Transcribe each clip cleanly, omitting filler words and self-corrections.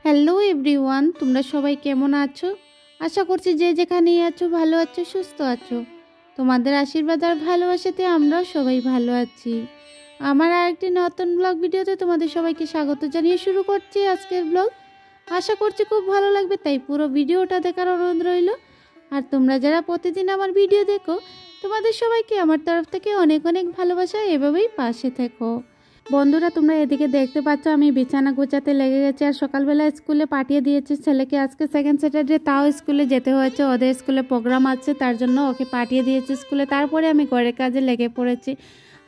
Hello everyone, তোমরা সবাই কেমন আছো? আশা করছি যে যেখানেই আছো ভালো আছো, সুস্থ আছো। তোমাদের আশীর্বাদ আর ভালোবাসাতে আমরাও সবাই ভালো আছি। আমার আরেকটি নতুন ব্লগ ভিডিওতে তোমাদের সবাইকে স্বাগত জানিয়ে শুরু করছি আজকের ব্লগ। আশা করছি খুব ভালো লাগবে, তাই পুরো ভিডিওটা দেখার অনুরোধ রইল। আর তোমরা যারা প্রতিদিন আমার ভিডিও দেখো, তোমাদের সবাইকে আমার তরফ থেকে অনেক অনেক ভালোবাসা, এভাবেই পাশে থেকো। বন্ধুরা, তোমরা এদিকে দেখতে পাচ্ছ আমি বিছানা গোছাতে লেগে গেছি। আর সকালবেলা স্কুলে পাঠিয়ে দিয়েছি ছেলেকে, আজকে সেকেন্ড স্যাটারডে, তাও স্কুলে যেতে হয়েছে। ওদের স্কুলে প্রোগ্রাম আছে, তার জন্য ওকে পাঠিয়ে দিয়েছি স্কুলে। তারপরে আমি ঘরের কাজে লেগে পড়েছি।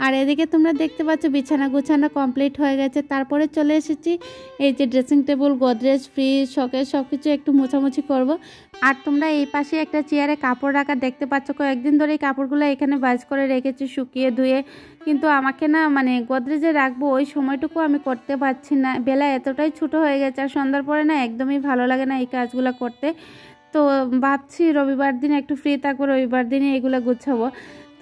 আর এদিকে তোমরা দেখতে পাচ্ছ বিছানা গোছানো কমপ্লিট হয়ে গেছে। তারপরে চলে এসেছি এই যে dressing table, Godrej, fridge, showcase সব কিছু একটু মোছামুছি করব। আর তোমরা এই পাশে একটা চেয়ারে কাপড় রাখা দেখতে পাচ্ছ। কয়েকদিন ধরে এই কাপড়গুলো এখানে ভাঁজ করে রেখেছি শুকিয়ে ধুয়ে, কিন্তু আমাকে না গোদরেজে রাখবো ওই সময়টুকু আমি করতে পারছি না। বেলা এতটাই ছোটো হয়ে গেছে, আর সন্ধ্যার পরে না একদমই ভালো লাগে না এই কাজগুলো করতে। তো ভাবছি রবিবার দিন একটু ফ্রি থাকবো, রবিবার দিনে এগুলো গুছাবো।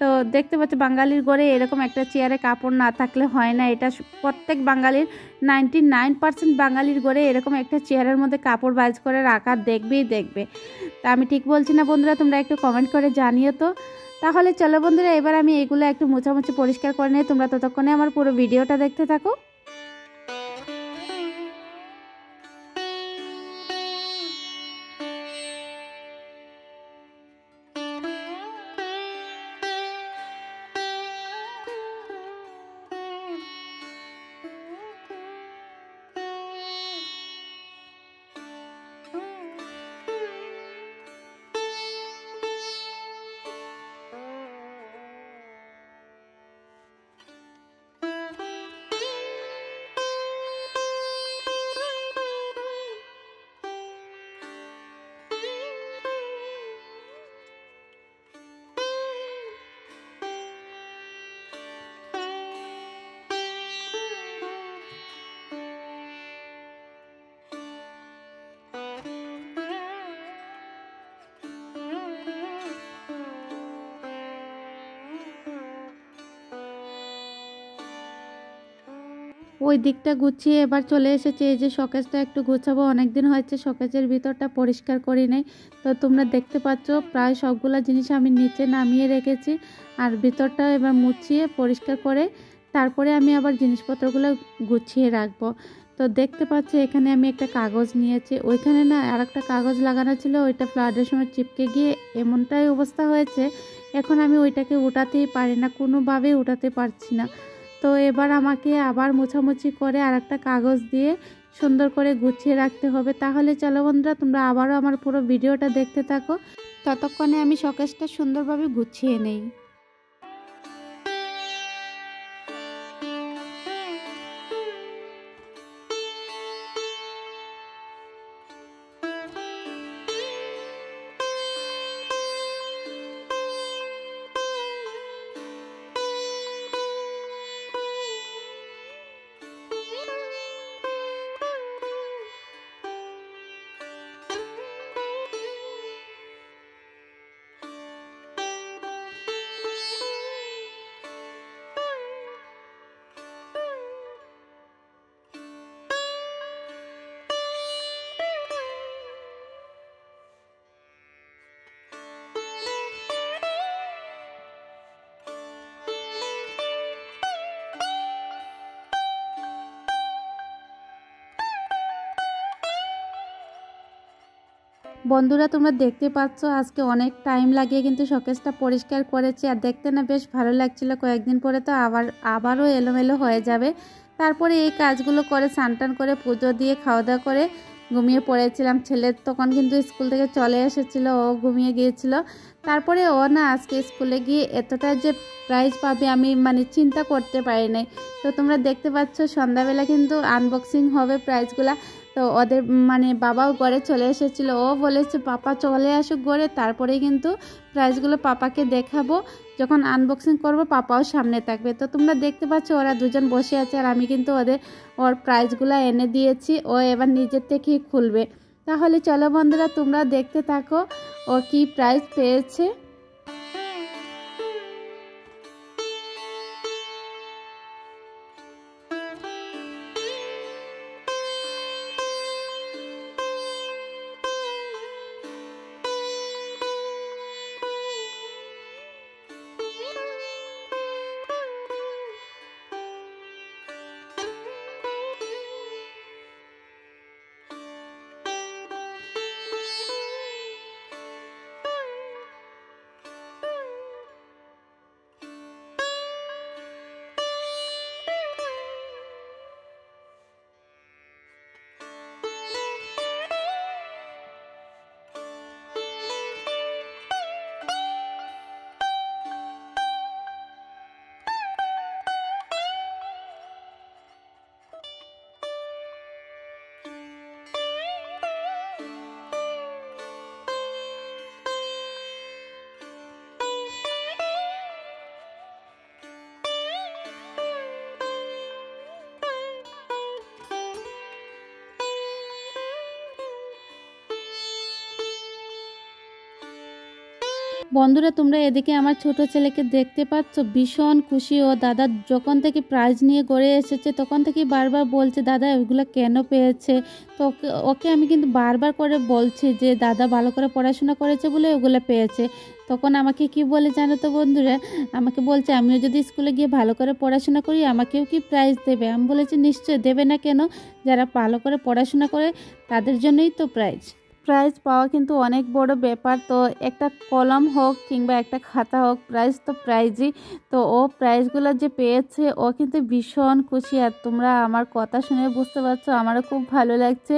তো দেখতে পাচ্ছি বাঙালির ঘরে এরকম একটা চেয়ারে কাপড় না থাকলে হয় না। এটা প্রত্যেক বাঙালির 99% বাঙালির ঘরে এরকম একটা চেয়ারের মধ্যে কাপড় ভাঁজ করে রাখা দেখবেই দেখবে। তা আমি ঠিক বলছি না বন্ধুরা? তোমরা একটু কমেন্ট করে জানিও তো। তাহলে চলো বন্ধুরা, এবার আমি এগুলো একটু মোছামুছি পরিষ্কার করে নিই। তোমরা ততক্ষণে আমার পুরো ভিডিওটা দেখতে থাকো। ওই দিকটা গুছিয়ে এবার চলে এসেছে এই যে শোকেসটা একটু গুছাবো। অনেক দিন হয়েছে শোকেসের ভিতরটা পরিষ্কার করি নাই। তো তোমরা দেখতে পাচ্ছ প্রায় সবগুলা জিনিস আমি নিচে নামিয়ে রেখেছি, আর ভিতরটা এবার মুছিয়ে পরিষ্কার করে তারপরে আমি আবার জিনিসপত্রগুলো গুছিয়ে রাখবো। তো দেখতে পাচ্ছ এখানে আমি একটা কাগজ নিয়েছি, ওইখানে না আর একটা কাগজ লাগানো ছিল, ওইটা ফ্লাডের সময় চিপকে গিয়ে এমনটাই অবস্থা হয়েছে। এখন আমি ওইটাকে উঠাতেই পারি না, কোনোভাবেই উঠাতে পারছি না। তো এবার আমাকে আবার মোছামুছি করে আর একটা কাগজ দিয়ে সুন্দর করে গুছিয়ে রাখতে হবে। তাহলে চলো বন্ধুরা, তোমরা আবারও আমার পুরো ভিডিওটা দেখতে থাকো, ততক্ষণে আমি শোকেসটা সুন্দরভাবে গুছিয়ে নেই। বন্ধুরা, তোমরা দেখতে পাচ্ছ আজকে অনেক টাইম লাগিয়ে কিন্তু শোকেসটা পরিষ্কার করেছি, আর দেখতে না বেশ ভালো লাগছিল। কয়েকদিন পরে তো আবারও এলোমেলো হয়ে যাবে। তারপরে এই কাজগুলো করে স্নান করে পুজো দিয়ে খাওয়া দাওয়া করে ঘুমিয়ে পড়েছিলাম। ছেলে তখন কিন্তু স্কুল থেকে চলে এসেছিল, ও ঘুমিয়ে গিয়েছিল। তারপরে ও না আজকে স্কুলে গিয়ে এতটা যে প্রাইজ পাবে আমি চিন্তা করতে পারি নাই। তো তোমরা দেখতে পাচ্ছ সন্ধ্যাবেলা কিন্তু আনবক্সিং হবে প্রাইজগুলা। তো ওদের বাবাও ঘরে চলে এসেছিলো, ও বলেছে পাপা চলে আসুক ঘরে, তারপরে কিন্তু প্রাইজগুলো পাপাকে দেখাবো। যখন আনবক্সিং করব পাপাও সামনে থাকবে। তো তোমরা দেখতে পাচ্ছ ওরা দুজন বসে আছে, আর আমি কিন্তু ওর প্রাইজগুলো এনে দিয়েছি, ও এবার নিজের থেকেই খুলবে। তাহলে চলো বন্ধুরা, তোমরা দেখতে থাকো ও কি প্রাইজ পেয়েছে। বন্ধুরা তোমরা এদিকে আমার ছোট ছেলেকে দেখতে পাচ্ছ, ভীষণ খুশি। ও দাদা যখন থেকে প্রাইজ নিয়ে গড়ে এসেছে তখন থেকেই বারবার বলছে দাদা এগুলো কেন পেয়েছে। তো ওকে আমি কিন্তু বারবার করে বলছি যে দাদা ভালো করে পড়াশোনা করেছে বলে ওগুলো পেয়েছে। তখন আমাকে কি বলে জানো তো বন্ধুরা, আমাকে বলছে আমিও যদি স্কুলে গিয়ে ভালো করে পড়াশোনা করি আমাকেও কি প্রাইজ দেবে। আমি বলেছি নিশ্চয়ই দেবে না কেন, যারা ভালো করে পড়াশোনা করে তাদের জন্যই তো প্রাইজ। প্রাইজ পাওয়া কিন্তু অনেক বড় ব্যাপার। তো একটা কলম হোক কিংবা একটা খাতা হোক, প্রাইজ তো প্রাইজই। তো ও প্রাইজগুলো যে পেয়েছে ও কিন্তু ভীষণ খুশি। আর তোমরা আমার কথা শুনে বুঝতে পারছো আমারও খুব ভালো লাগছে।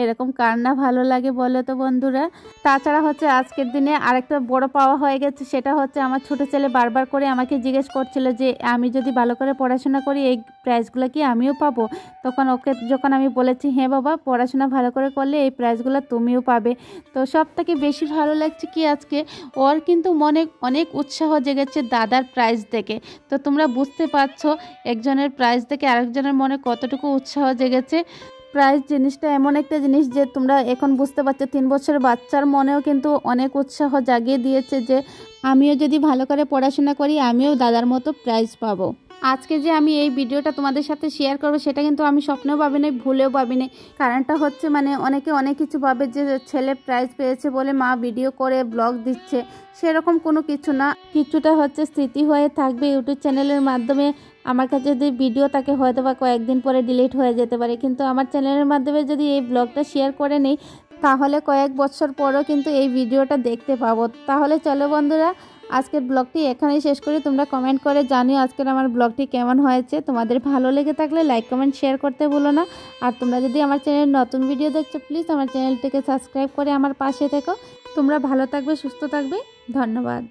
এরকম কার না ভালো লাগে বলো তো বন্ধুরা। তাছাড়া হচ্ছে আজকের দিনে আরেকটা বড় পাওয়া হয়ে গেছে, সেটা হচ্ছে আমার ছোট ছেলে বারবার করে আমাকে জিজ্ঞেস করছিল যে আমি যদি ভালো করে পড়াশোনা করি এই প্রাইজগুলো কি আমিও পাবো। তখন ওকে যখন আমি বলেছি হ্যাঁ বাবা পড়াশোনা ভালো করে করলে এই প্রাইজগুলো তুমিও পাবে। তো সব থেকে বেশি ভালো লাগছে কি আজকে ওর কিন্তু মনে অনেক উৎসাহ জেগেছে দাদার প্রাইজ দেখে। তো তোমরা বুঝতে পারছো একজনের প্রাইজ দেখে আরেকজনের মনে কতটুকু উৎসাহ জেগেছে। প্রাইজ জিনিসটা এমন একটা জিনিস যে তোমরা এখন বুঝতে পারছো 3 বছরের বাচ্চার মনেও কিন্তু অনেক উৎসাহ জাগিয়ে দিয়েছে যে আমিও যদি ভালো করে পড়াশোনা করি আমিও দাদার মতো প্রাইজ পাবো। আজকে যে আমি এই ভিডিওটা তোমাদের সাথে শেয়ার করবো সেটা কিন্তু আমি স্বপ্নেও ভাবি নাই, ভুলেও ভাবি নাই। কারণটা হচ্ছে অনেকে অনেক কিছু ভাবে যে ছেলে প্রাইজ পেয়েছে বলে মা ভিডিও করে ব্লগ দিচ্ছে, সেরকম কোনো কিছু না। কিছুটা হচ্ছে স্মৃতি হয়ে থাকবে ইউটিউব চ্যানেলের মাধ্যমে। আমার কাছে যদি ভিডিও থাকে হয়তো বা কয়েকদিন পরে ডিলিট হয়ে যেতে পারে, কিন্তু আমার চ্যানেলের মাধ্যমে যদি এই ব্লগটা শেয়ার করে নিই তাহলে কয়েক বছর পরও কিন্তু এই ভিডিওটা দেখতে পাবো। তাহলে চলো বন্ধুরা আজকের ব্লগটি এখানেই শেষ করি। তোমরা কমেন্ট করে জানিও আজকের আমার ব্লগটি কেমন হয়েছে। তোমাদের ভালো লেগে থাকলে লাইক কমেন্ট শেয়ার করতে ভুলো না। আর তোমরা যদি আমার চ্যানেলে নতুন ভিডিও দেখছো প্লিজ আমার চ্যানেলটিকে সাবস্ক্রাইব করে আমার পাশে থেকো। তোমরা ভালো থাকবে, সুস্থ থাকবে। ধন্যবাদ।